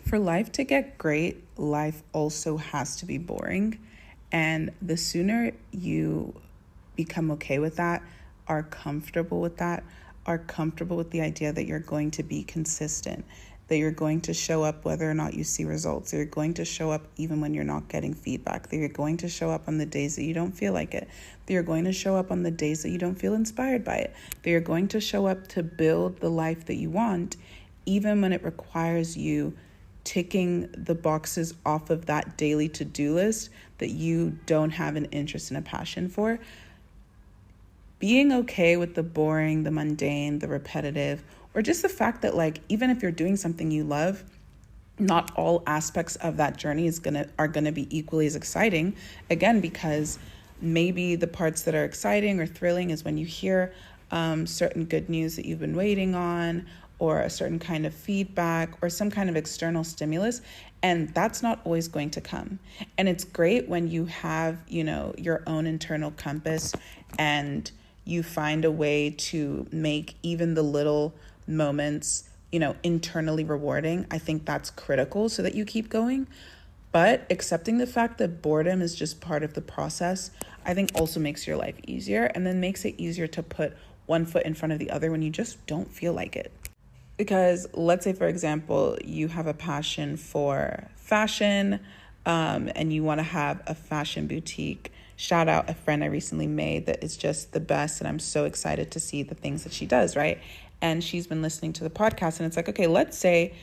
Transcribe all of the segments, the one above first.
For life to get great, life also has to be boring. And the sooner you become okay with that, are comfortable with that, are comfortable with the idea that you're going to be consistent, that you're going to show up whether or not you see results, that you're going to show up even when you're not getting feedback, that you're going to show up on the days that you don't feel like it, that you're going to show up on the days that you don't feel inspired by it, that you're going to show up to build the life that you want, even when it requires you ticking the boxes off of that daily to-do list that you don't have an interest and a passion for. Being okay with the boring, the mundane, the repetitive, or just the fact that, like, even if you're doing something you love, not all aspects of that journey are gonna be equally as exciting. Again, because maybe the parts that are exciting or thrilling is when you hear certain good news that you've been waiting on, or a certain kind of feedback, or some kind of external stimulus, and that's not always going to come. And it's great when you have, your own internal compass and you find a way to make even the little moments, internally rewarding. I think that's critical so that you keep going. But accepting the fact that boredom is just part of the process, I think also makes your life easier, and then makes it easier to put one foot in front of the other when you just don't feel like it. Because let's say, for example, you have a passion for fashion, and you want to have a fashion boutique. Shout out a friend I recently made that is just the best, and I'm so excited to see the things that she does, right? And she's been listening to the podcast, and it's like, okay, let's say,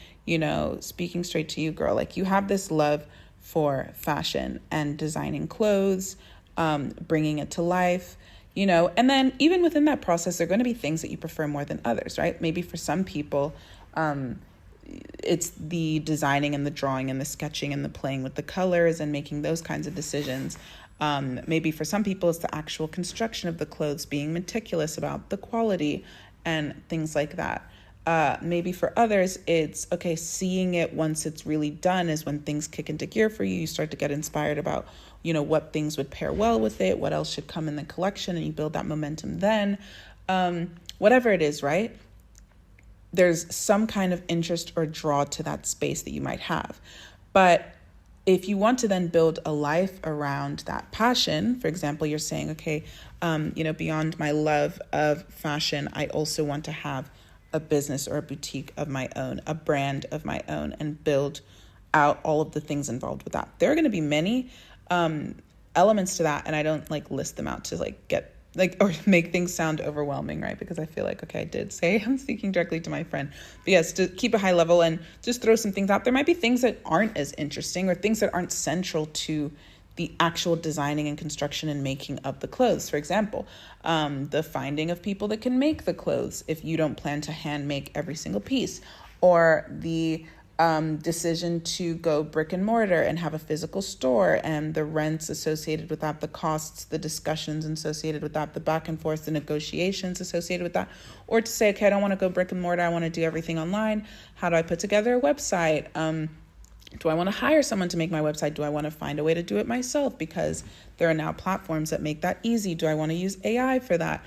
speaking straight to you, girl, like you have this love for fashion and designing clothes, bringing it to life, and then even within that process, there are going to be things that you prefer more than others, right? Maybe for some people, it's the designing and the drawing and the sketching and the playing with the colors and making those kinds of decisions. Maybe for some people, it's the actual construction of the clothes, being meticulous about the quality and things like that. Maybe for others, it's, okay, seeing it once it's really done is when things kick into gear for you. You start to get inspired about, what things would pair well with it, what else should come in the collection, and you build that momentum then. Whatever it is, right? There's some kind of interest or draw to that space that you might have. But if you want to then build a life around that passion, for example, you're saying, okay, beyond my love of fashion, I also want to have a business or a boutique of my own, a brand of my own, and build out all of the things involved with that. There are going to be many elements to that, and I don't list them out to get or make things sound overwhelming, right? Because I feel like, okay, I did say I'm speaking directly to my friend. But yes, to keep a high level and just throw some things out. There might be things that aren't as interesting, or things that aren't central to the actual designing and construction and making of the clothes. For example, the finding of people that can make the clothes if you don't plan to hand make every single piece, or the decision to go brick and mortar and have a physical store, and the rents associated with that, the costs, the discussions associated with that, the back and forth, the negotiations associated with that, or to say, okay, I don't want to go brick and mortar, I want to do everything online. How do I put together a website? Do I want to hire someone to make my website? Do I want to find a way to do it myself? Because there are now platforms that make that easy. Do I want to use AI for that?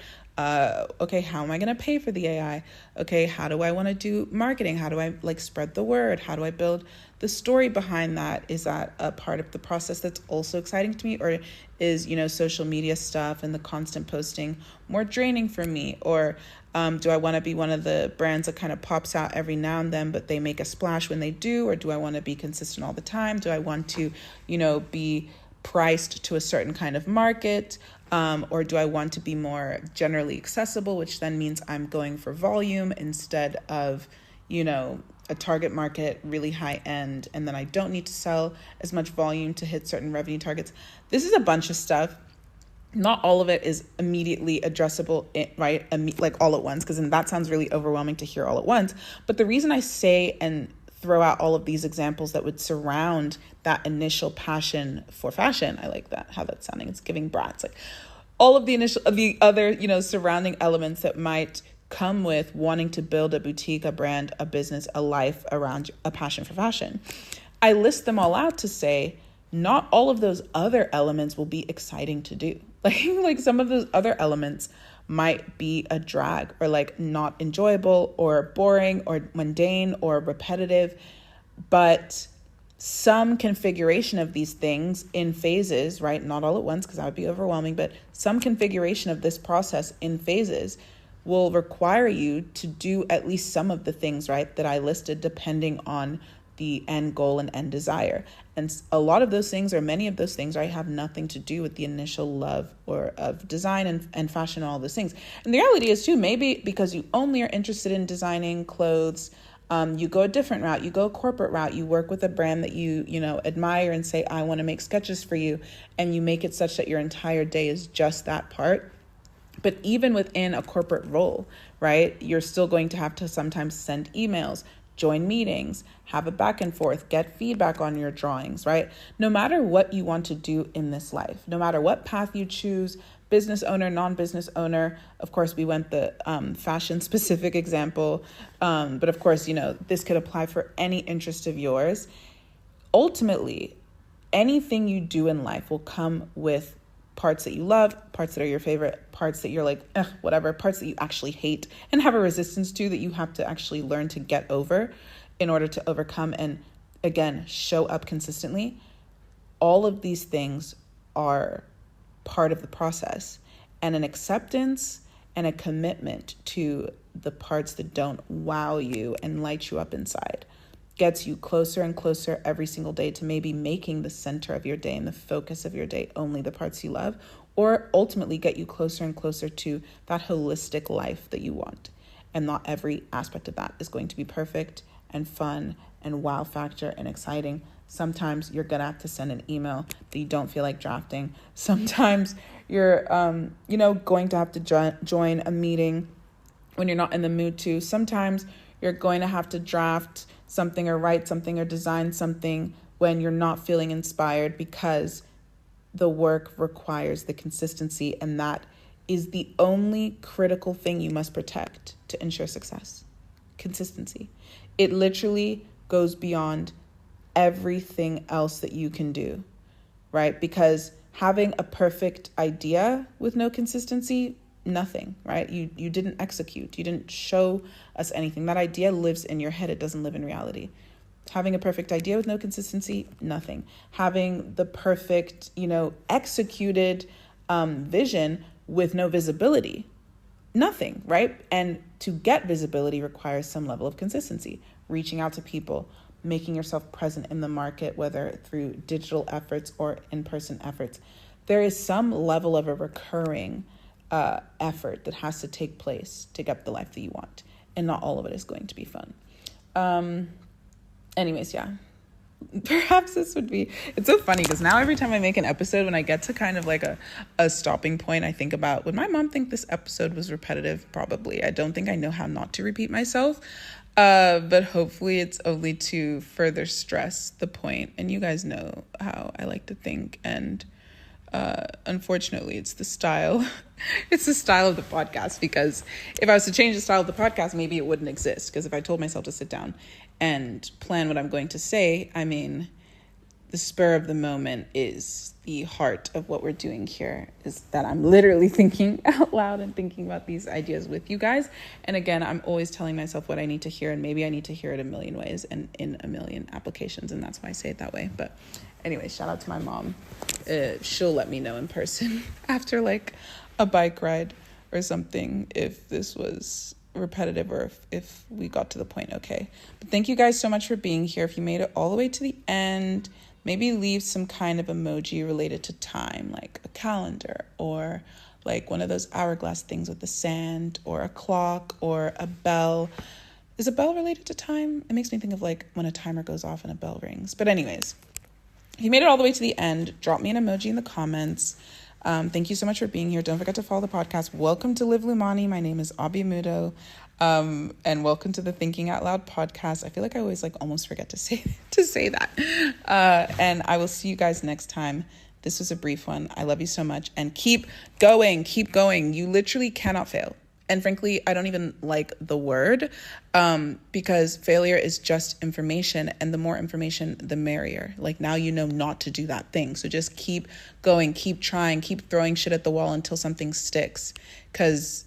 Okay, how am I going to pay for the AI? Okay, how do I want to do marketing? How do I spread the word? How do I build the story behind that? Is that a part of the process that's also exciting to me? Or is, social media stuff and the constant posting more draining for me? Or do I want to be one of the brands that kind of pops out every now and then, but they make a splash when they do? Or do I want to be consistent all the time? Do I want to, be priced to a certain kind of market? Or do I want to be more generally accessible, which then means I'm going for volume instead of, a target market, really high end, and then I don't need to sell as much volume to hit certain revenue targets. This is a bunch of stuff. Not all of it is immediately addressable, right? All at once, because then that sounds really overwhelming to hear all at once. But the reason I say and throw out all of these examples that would surround that initial passion for fashion, I like that, how that's sounding. It's giving brats. All of the other, surrounding elements that might come with wanting to build a boutique, a brand, a business, a life around a passion for fashion. I list them all out to say, not all of those other elements will be exciting to do. Like some of those other elements might be a drag, or not enjoyable, or boring, or mundane, or repetitive. But some configuration of these things in phases, right? Not all at once, because that would be overwhelming, but some configuration of this process in phases will require you to do at least some of the things, right, that I listed, depending on the end goal and end desire. And a lot of those things, or many of those things, right, have nothing to do with the initial love or of design and fashion and all those things. And the reality is too, maybe because you only are interested in designing clothes, you go a different route, you go a corporate route, you work with a brand that you admire and say, I want to make sketches for you. And you make it such that your entire day is just that part. But even within a corporate role, right, you're still going to have to sometimes send emails, join meetings, have a back and forth, get feedback on your drawings, right? No matter what you want to do in this life, no matter what path you choose, business owner, non-business owner. Of course, we went the fashion specific example. But of course, this could apply for any interest of yours. Ultimately, anything you do in life will come with parts that you love, parts that are your favorite, parts that you're like, whatever, parts that you actually hate and have a resistance to that you have to actually learn to get over in order to overcome and, again, show up consistently. All of these things are part of the process, and an acceptance and a commitment to the parts that don't wow you and light you up inside gets you closer and closer every single day to maybe making the center of your day and the focus of your day only the parts you love, or ultimately get you closer and closer to that holistic life that you want. And not every aspect of that is going to be perfect and fun and wow factor and exciting. Sometimes you're going to have to send an email that you don't feel like drafting. Sometimes you're, going to have to join a meeting when you're not in the mood to. Sometimes you're going to have to draft something or write something or design something when you're not feeling inspired, because the work requires the consistency, and that is the only critical thing you must protect to ensure success. Consistency. It literally goes beyond everything else that you can do, right? Because having a perfect idea with no consistency, nothing, right? You didn't execute. You didn't show us anything. That idea lives in your head. It doesn't live in reality. Having a perfect idea with no consistency, nothing. Having the perfect, executed vision with no visibility, nothing, right? And to get visibility requires some level of consistency, reaching out to people, making yourself present in the market, whether through digital efforts or in-person efforts. There is some level of a recurring effort that has to take place to get the life that you want. And not all of it is going to be fun. Anyways, yeah. Perhaps this would be, it's so funny because now every time I make an episode, when I get to kind of like a stopping point, I think about, would my mom think this episode was repetitive? Probably. I don't think I know how not to repeat myself. But hopefully it's only to further stress the point. And you guys know how I like to think. And unfortunately, it's the style. It's the style of the podcast, because if I was to change the style of the podcast, maybe it wouldn't exist. Because if I told myself to sit down and plan what I'm going to say, the spur of the moment is the heart of what we're doing here, is that I'm literally thinking out loud and thinking about these ideas with you guys. And again, I'm always telling myself what I need to hear, and maybe I need to hear it a million ways and in a million applications, and that's why I say it that way. But anyway, shout out to my mom. She'll let me know in person after like a bike ride or something if this was repetitive or if we got to the point okay. But thank you guys so much for being here. If you made it all the way to the end, maybe leave some kind of emoji related to time, like a calendar or like one of those hourglass things with the sand, or a clock or a bell. Is a bell related to time? It makes me think of like when a timer goes off and a bell rings. But anyways, if you made it all the way to the end, drop me an emoji in the comments. Thank you so much for being here. Don't forget to follow the podcast. Welcome to Live Lumani. My name is Abi Mudo. And welcome to the Thinking Out Loud podcast. I feel like I always almost forget to say that. And I will see you guys next time. This was a brief one. I love you so much, and keep going. You literally cannot fail. And frankly, I don't even like the word, because failure is just information, and the more information, the merrier. Like, now you know not to do that thing. So just keep going, keep trying, keep throwing shit at the wall until something sticks, because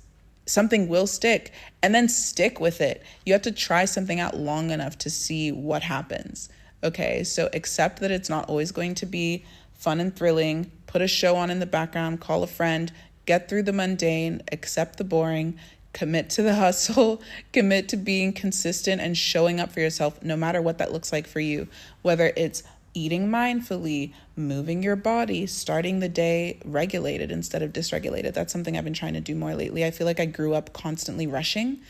something will stick, and then stick with it. You have to try something out long enough to see what happens. Okay, so accept that it's not always going to be fun and thrilling. Put a show on in the background, call a friend, get through the mundane, accept the boring, commit to the hustle, commit to being consistent and showing up for yourself, no matter what that looks like for you, whether it's eating mindfully, moving your body, starting the day regulated instead of dysregulated. That's something I've been trying to do more lately. I feel like I grew up constantly rushing.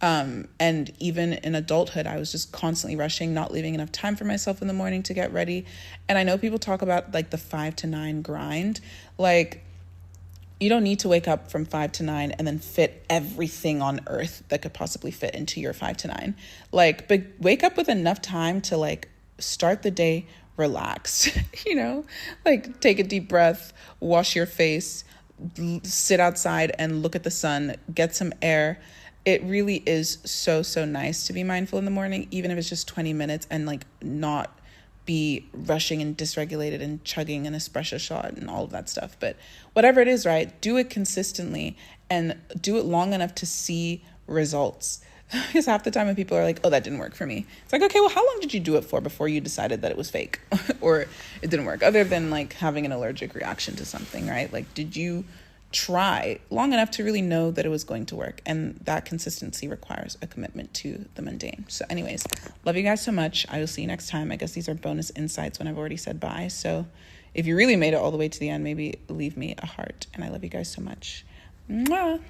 And even in adulthood, I was just constantly rushing, not leaving enough time for myself in the morning to get ready. And I know people talk about like the 5 to 9 grind. Like, you don't need to wake up from 5 to 9 and then fit everything on earth that could possibly fit into your 5 to 9. Like, but wake up with enough time to like start the day relaxed, like take a deep breath, wash your face, sit outside and look at the sun, get some air. It really is so, so nice to be mindful in the morning, even if it's just 20 minutes, and like not be rushing and dysregulated and chugging an espresso shot and all of that stuff. But whatever it is, right, do it consistently and do it long enough to see results. Because half the time when people are like, oh, that didn't work for me, it's like, okay, well, how long did you do it for before you decided that it was fake or it didn't work, other than like having an allergic reaction to something, right? Like, did you try long enough to really know that it was going to work? And that consistency requires a commitment to the mundane. So anyways, love you guys so much. I will see you next time. I guess these are bonus insights when I've already said bye. So if you really made it all the way to the end, maybe leave me a heart. And I love you guys so much. Mwah.